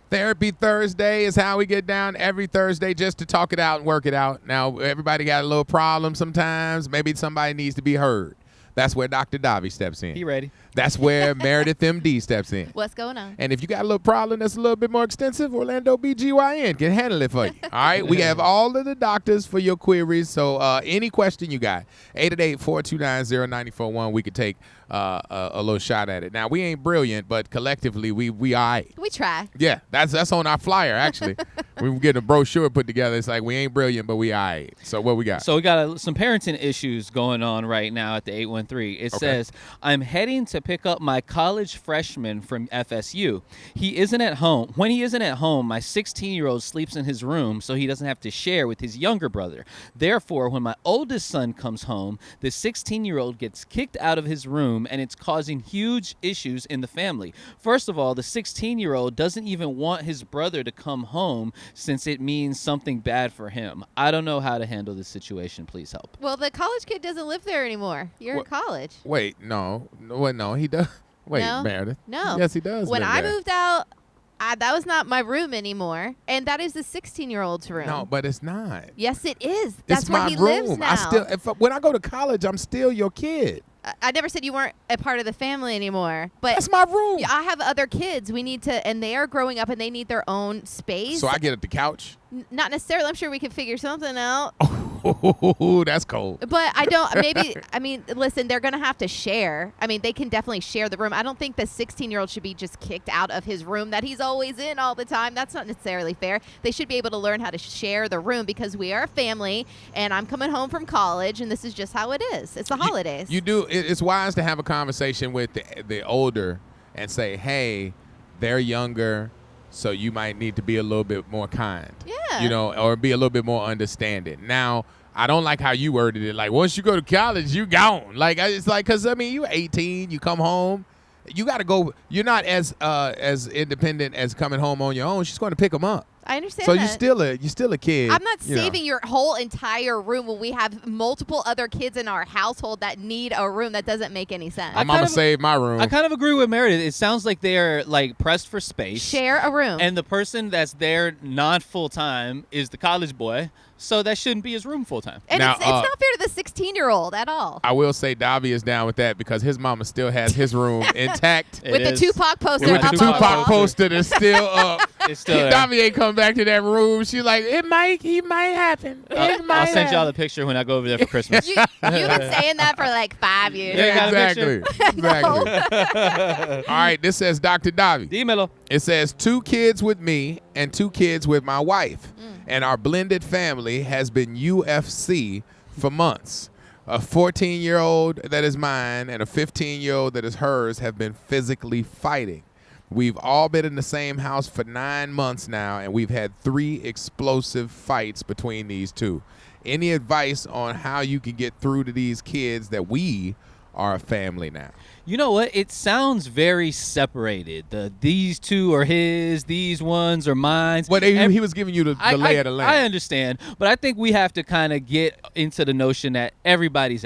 Therapy Thursday is how we get down every Thursday just to talk it out and work it out. Now, everybody got a little problem sometimes. Maybe somebody needs to be heard. That's where Dr. Davi steps in. He ready. That's where Meredith MD steps in. What's going on? And if you got a little problem that's a little bit more extensive, Orlando BGYN can handle it for you. All right? We have all of the doctors for your queries. So any question you got, 888-429-0941, we could take a little shot at it. Now, we ain't brilliant, but collectively, we all right. We try. Yeah, that's on our flyer, actually. We were getting a brochure put together. It's like, we ain't brilliant, but we all right. So what we got? So we got some parenting issues going on right now at the 813. It says, I'm heading to pick up my college freshman from FSU. He isn't at home. When he isn't at home, my 16-year-old sleeps in his room so he doesn't have to share with his younger brother. Therefore, when my oldest son comes home, the 16-year-old gets kicked out of his room, and it's causing huge issues in the family. First of all, the 16-year-old doesn't even want his brother to come home since it means something bad for him. I don't know how to handle this situation. Please help. Well, the college kid doesn't live there anymore. You're in college. Wait, no, he does. Wait, No? Meredith. No. Yes, he does. When live I there. moved out, that was not my room anymore, and that is the 16-year-old's room. No, but it's not. Yes, it is. That's It's where my he room. lives now. When I go to college, I'm still your kid. I never said you weren't a part of the family anymore, but That's my room. I have other kids. We need to, and they are growing up, and they need their own space. So I get at the couch. Not necessarily. I'm sure we could figure something out. Oh, that's cold. But I don't, maybe, I mean, listen, they're going to have to share. I mean, they can definitely share the room. I don't think the 16-year-old should be just kicked out of his room that he's always in all the time. That's not necessarily fair. They should be able to learn how to share the room because we are a family, and I'm coming home from college, and this is just how it is. It's the holidays. It's wise to have a conversation with the older and say, hey, they're younger, so you might need to be a little bit more kind. Yeah. Or be a little bit more understanding. Now, I don't like how you worded it. Like, once you go to college, you gone. Like, it's like, because, I mean, you're 18, you come home. You got to go. You're not as independent as coming home on your own. She's going to pick them up. I understand so that. you're still a kid. I'm not saving your whole entire room when we have multiple other kids in our household that need a room. That doesn't make any sense. I'm going to save my room. I kind of agree with Meredith. It sounds like they're like pressed for space. Share a room. And the person that's there not full-time is the college boy. So that shouldn't be his room full-time. And now, it's not fair to the 16-year-old at all. I will say Davi is down with that because his mama still has his room intact. With the Tupac poster With the up on the Tupac wall. poster that's still up. It's still there. Davi ain't come back to that room. She's like, he might happen. I'll send y'all the picture when I go over there for Christmas. You've been saying that for like 5 years. Yeah, exactly. Exactly. All right, this says Dr. Davi. Dímelo. It says 2 kids with me and 2 kids with my wife. And our blended family has been UFC for months. A 14-year-old that is mine and a 15-year-old that is hers have been physically fighting. We've all been in the same house for 9 months now, and we've had 3 explosive fights between these 2. Any advice on how you can get through to these kids that we are a family now? You know what? It sounds very separated. These 2 are his, these ones are mine. Well, he was giving you the lay of the land. I understand, but I think we have to kind of get into the notion that everybody's.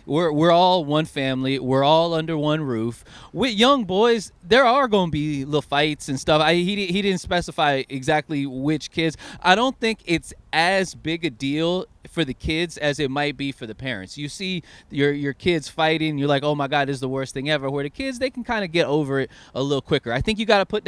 We're all one family. We're all under one roof. With young boys, there are going to be little fights and stuff. He didn't specify exactly which kids. I don't think it's as big a deal for the kids as it might be for the parents. You see your kids fighting, you're like, oh my God, this is the worst thing ever. Where the kids, they can kind of get over it a little quicker. I think you got to put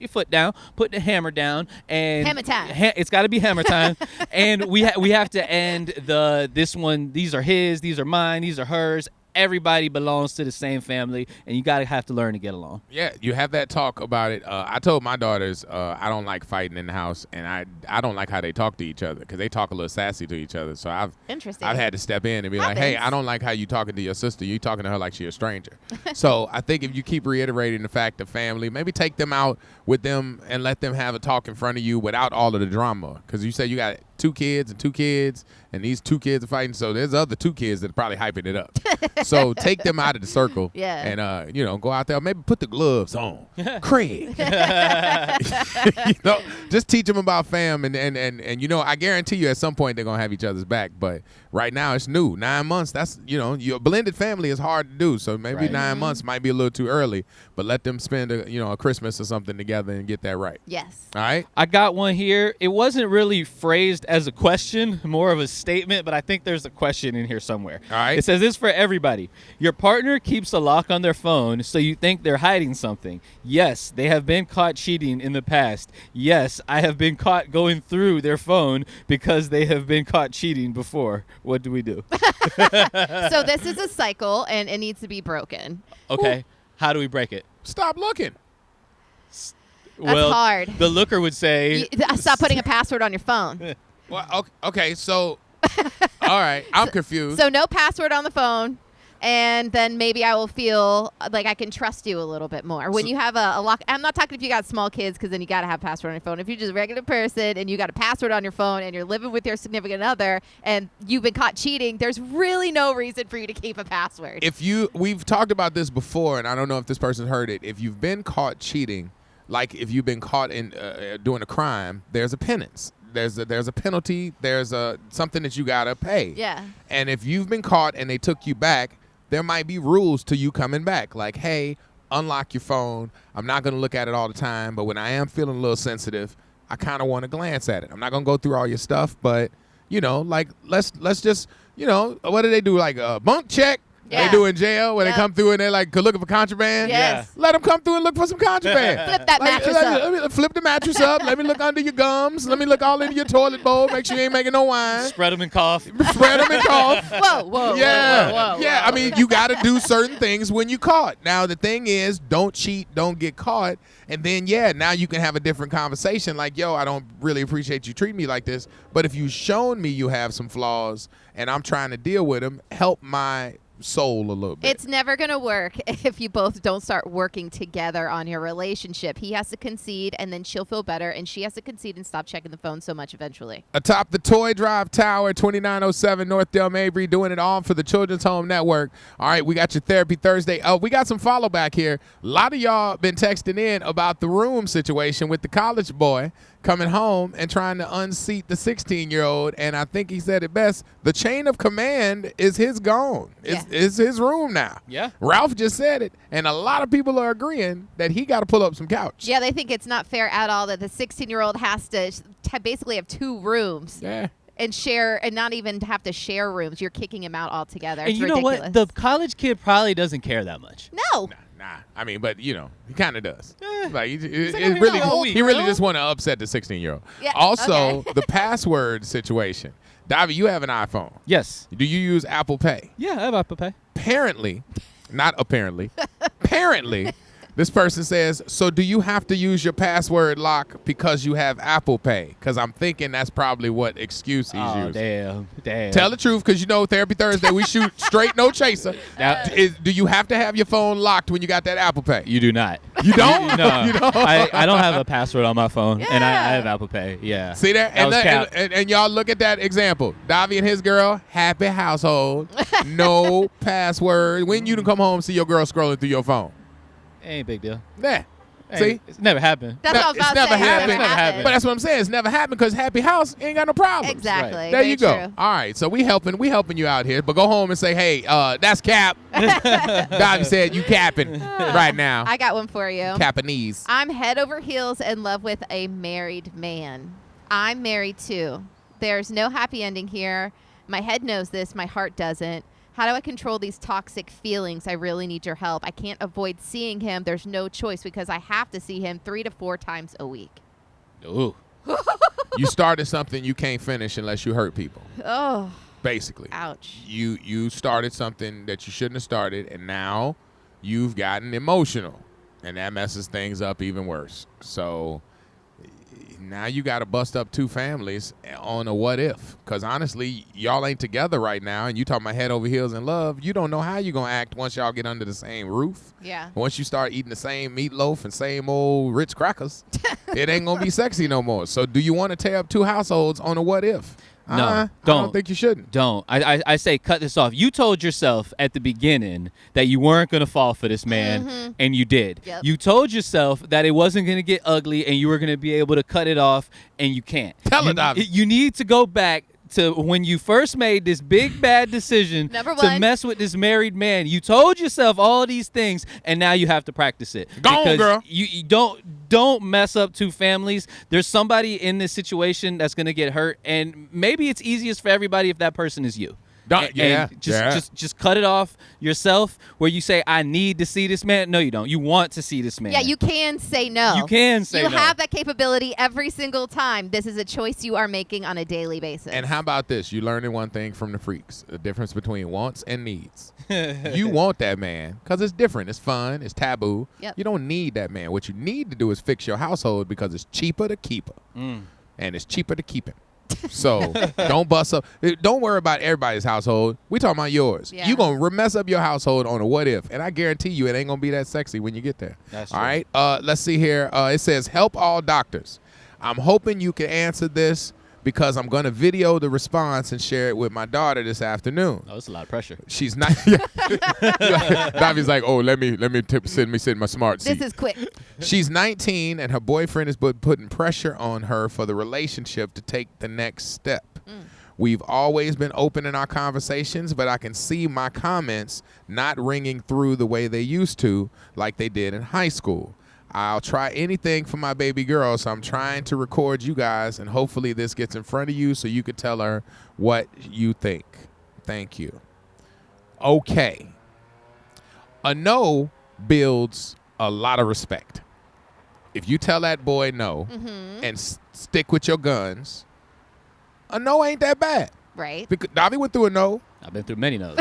your foot down, put the hammer down, and hammer time. It's got to be hammer time. And we have to end this one. These are his, these are mine, these are hers. Everybody belongs to the same family, and you gotta have to learn to get along. Yeah, you have that talk about it. I told my daughters I don't like fighting in the house, and I don't like how they talk to each other because they talk a little sassy to each other. So I've had to step in and be like, hey, I don't like how you talking to your sister. You talking to her like she a stranger. So I think if you keep reiterating the fact of family, maybe take them out with them and let them have a talk in front of you without all of the drama. Because you said you got 2 kids and 2 kids, and these 2 kids are fighting. So there's other 2 kids that are probably hyping it up. So take them out of the circle. Yeah. And go out there. Maybe put the gloves on. Craig. Just teach them about fam, and I guarantee you at some point they're gonna have each other's back. But right now it's new. 9 months. That's your blended family is hard to do. So maybe 9 months might be a little too early. But let them spend a Christmas or something together and get that right. Yes. All right. I got one here. It wasn't really phrased as a question, more of a statement, but I think there's a question in here somewhere. All right. It says this for everybody. Your partner keeps a lock on their phone, so you think they're hiding something. Yes, they have been caught cheating in the past. Yes, I have been caught going through their phone because they have been caught cheating before. What do we do? So this is a cycle, and it needs to be broken. Okay. Ooh. How do we break it? Stop looking. That's hard. The looker would say, Stop putting a password on your phone. Well, okay, so, all right, I'm confused. So no password on the phone, and then maybe I will feel like I can trust you a little bit more. When you have a lock, I'm not talking if you got small kids, because then you got to have a password on your phone. If you're just a regular person and you got a password on your phone and you're living with your significant other and you've been caught cheating, there's really no reason for you to keep a password. We've talked about this before, and I don't know if this person's heard it. If you've been caught cheating, like if you've been caught in doing a crime, there's a penance. There's a penalty. There's something that you gotta pay. Yeah. And if you've been caught and they took you back, there might be rules to you coming back. Like, hey, unlock your phone. I'm not gonna look at it all the time, but when I am feeling a little sensitive, I kind of want to glance at it. I'm not gonna go through all your stuff, but like let's just what do they do? Like a bunk check. Yeah. They do in jail when they come through and they're like looking for contraband. Yes. Let them come through and look for some contraband. Flip that mattress up. Let me flip the mattress up. Let me look under your gums. Let me look all into your toilet bowl. Make sure you ain't making no wine. spread them and cough. Spread them and cough. Whoa. Yeah. Whoa. Yeah. I mean, you got to do certain things when you caught. Now, the thing is, don't cheat, don't get caught. And then, now you can have a different conversation like, yo, I don't really appreciate you treating me like this. But if you've shown me you have some flaws and I'm trying to deal with them, help my soul a little bit. It's never going to work if you both don't start working together on your relationship. He has to concede, and then she'll feel better, and she has to concede and stop checking the phone so much eventually. Atop the Toy Drive Tower, 2907 North Del Mabry, doing it all for the Children's Home Network. All right, we got your Therapy Thursday. We got some follow back here. A lot of y'all been texting in about the room situation with the college boy coming home and trying to unseat the 16-year-old, and I think he said it best. The chain of command is his gone. It's his room now. Yeah. Ralph just said it, and a lot of people are agreeing that he got to pull up some couch. Yeah, they think it's not fair at all that the 16-year-old has to basically have 2 rooms. Yeah. And share, and not even have to share rooms. You're kicking him out altogether. And it's you ridiculous. know what? The college kid probably doesn't care that much. No. Nah. I mean, but he kind of does. Like he week, really just want to upset the 16-year-old. Yeah, Also, okay. the password situation. Davy, you have an iPhone. Yes. Do you use Apple Pay? Yeah, I have Apple Pay. Apparently, this person says, so do you have to use your password lock because you have Apple Pay? Because I'm thinking that's probably what excuse he's using. Damn. Tell the truth, because Therapy Thursday, we shoot straight, no chaser. Now- Do you have to have your phone locked when you got that Apple Pay? You do not. You don't? No. You don't? I don't have a password on my phone, and I Yeah. have Apple Pay. Yeah. See there? And y'all look at that example. Davy and his girl, happy household, no password. When you can come home and see your girl scrolling through your phone? Ain't a big deal. Yeah. See? It's never happened. That's what I was It's about never to say. happened. It's never happened. But that's what I'm saying. It's never happened because happy house ain't got no problems. Exactly. Right. There Very you go. true. All right. So we helping you out here. But go home and say, hey, that's Cap. Davy said you capping right now. I got one for you. Capanese. I'm head over heels in love with a married man. I'm married too. There's no happy ending here. My head knows this. My heart doesn't. How do I control these toxic feelings? I really need your help. I can't avoid seeing him. There's no choice because I have to see him 3 to 4 times a week. Ooh. You started something you can't finish unless you hurt people. Oh, Basically. ouch. You started something that you shouldn't have started, and now you've gotten emotional, and that messes things up even worse. So now you got to bust up 2 families on a what if, because honestly, y'all ain't together right now, and you talking about head over heels in love. You don't know how you going to act once y'all get under the same roof. Yeah. Once you start eating the same meatloaf and same old Ritz crackers, it ain't going to be sexy no more. So do you want to tear up 2 households on a what if? No, I don't. don't think you shouldn't. Don't. I say cut this off. You told yourself at the beginning that you weren't going to fall for this man, and you did. Yep. You told yourself that it wasn't going to get ugly, and you were going to be able to cut it off, and you can't. Tell it, Davi. You need to go back to when you first made this big bad decision to mess with this married man. You told yourself all these things, and now you have to practice it. Go on, girl. You don't mess up two families. There's somebody in this situation that's going to get hurt, and maybe it's easiest for everybody if that person is you. Just cut it off yourself where you say, I need to see this man. No, you don't. You want to see this man. Yeah, you can say no. You can say no. You have that capability every single time. This is a choice you are making on a daily basis. And how about this? You're learning one thing from the freaks, the difference between wants and needs. You want that man because it's different. It's fun. It's taboo. Yep. You don't need that man. What you need to do is fix your household because it's cheaper to keep her. And it's cheaper to keep him. So don't bust up. Don't worry about everybody's household. We talking about yours. Yeah. You gonna mess up your household on a what if, and I guarantee you it ain't gonna be that sexy when you get there. That's all true. right. Let's see here. It says help all doctors. I'm hoping you can answer this because I'm gonna video the response and share it with my daughter this afternoon. Oh, it's a lot of pressure. She's not. Davi's like, oh, let me sit in my smart seat. This is quick. She's 19 and her boyfriend is putting pressure on her for the relationship to take the next step. We've always been open in our conversations, but I can see my comments not ringing through the way they used to, like they did in high school. I'll try anything for my baby girl, so I'm trying to record you guys, and hopefully this gets in front of you so you can tell her what you think. Thank you. Okay. A no builds a lot of respect. If you tell that boy no and stick with your guns, a no ain't that bad. Right. Because Davi went through a no. I've been through many no's.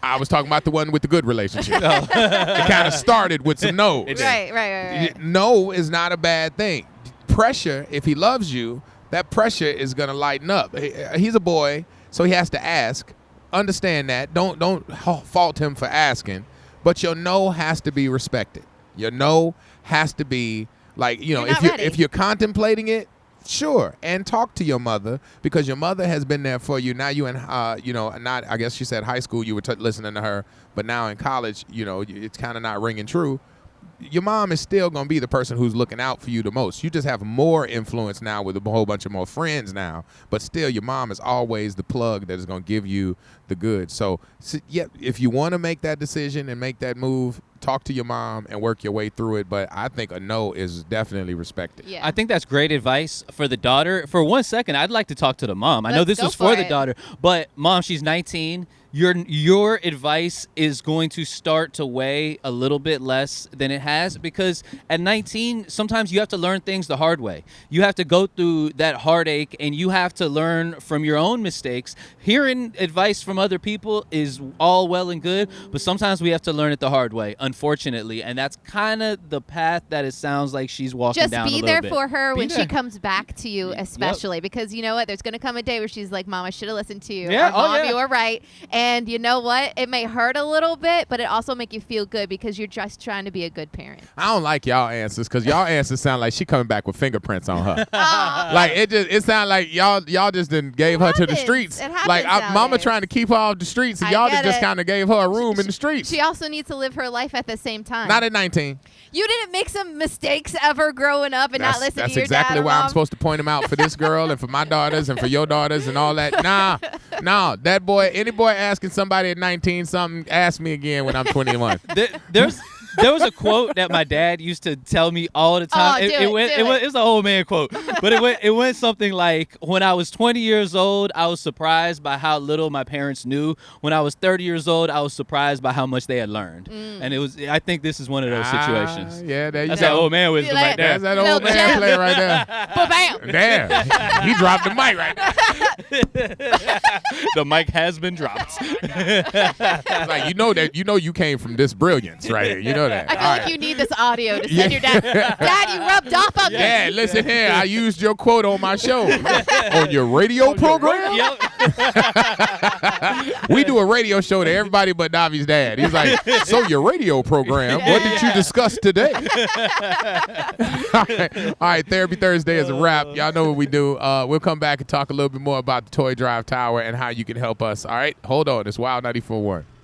I was talking about the one with the good relationship. It kind of started with some no's. Right. No is not a bad thing. Pressure, if he loves you, that pressure is going to lighten up. He's a boy, so he has to ask. Understand that. Don't fault him for asking. But your no has to be respected. Your no has to be like, if you're contemplating it, sure, and talk to your mother because your mother has been there for you. Now you in, not, I guess you said high school, you were listening to her, but now in college, it's kind of not ringing true. Your mom is still going to be the person who's looking out for you the most. You just have more influence now with a whole bunch of more friends now, but still your mom is always the plug that is going to give you the goods. So yeah, if you want to make that decision and make that move, talk to your mom and work your way through it. But I think a no is definitely respected. Yeah. I think that's great advice for the daughter. For 1 second, I'd like to talk to the mom. I know this was for the daughter, but mom, she's 19. Your advice is going to start to weigh a little bit less than it has because at 19, sometimes you have to learn things the hard way. You have to go through that heartache and you have to learn from your own mistakes. Hearing advice from other people is all well and good, but sometimes we have to learn it the hard way, unfortunately, and that's kind of the path that it sounds like she's walking down a little bit. Just be there for her when she comes back to you, especially because you know what? There's going to come a day where she's like, Mom, I should have listened to you. Yeah. Or, Mom, you were right. And you know what? It may hurt a little bit, but it also make you feel good because you're just trying to be a good parent. I don't like y'all answers because y'all answers sound like she coming back with fingerprints on her. Like it sound like y'all just done gave her to the streets. It happens like nowadays. Mama trying to keep her off the streets, and y'all just kind of gave her a room in the streets. She also needs to live her life at the same time. Not at 19. You didn't make some mistakes ever growing up and not listen to your dad. That's exactly or why mom. I'm supposed to point them out for this girl and for my daughters and for your daughters and all that. Nah, that boy, any boy asking somebody at 19 something, ask me again when I'm 21. There was a quote that my dad used to tell me all the time. It was an old man quote, but it went something like, when I was 20 years old, I was surprised by how little my parents knew. When I was 30 years old, I was surprised by how much they had learned. And I think this is one of those situations. Yeah, there you That's go. that old man wisdom right there. That's that old man play right there. Ba-bam. Damn, he dropped the mic right there. The mic has been dropped. Like you came from this brilliance right here. You know that. I feel like you need this audio to send your dad. Dad, you rubbed off on me. Yeah, listen here. I used your quote on my show. On your radio program? Yep. We do a radio show to everybody but Navi's dad. He's like, so your radio program, what did you discuss today? All right, Therapy Thursday is a wrap. Y'all know what we do. We'll come back and talk a little bit more about the Toy Drive Tower and how you can help us. All right, hold on. It's Wild 94.1.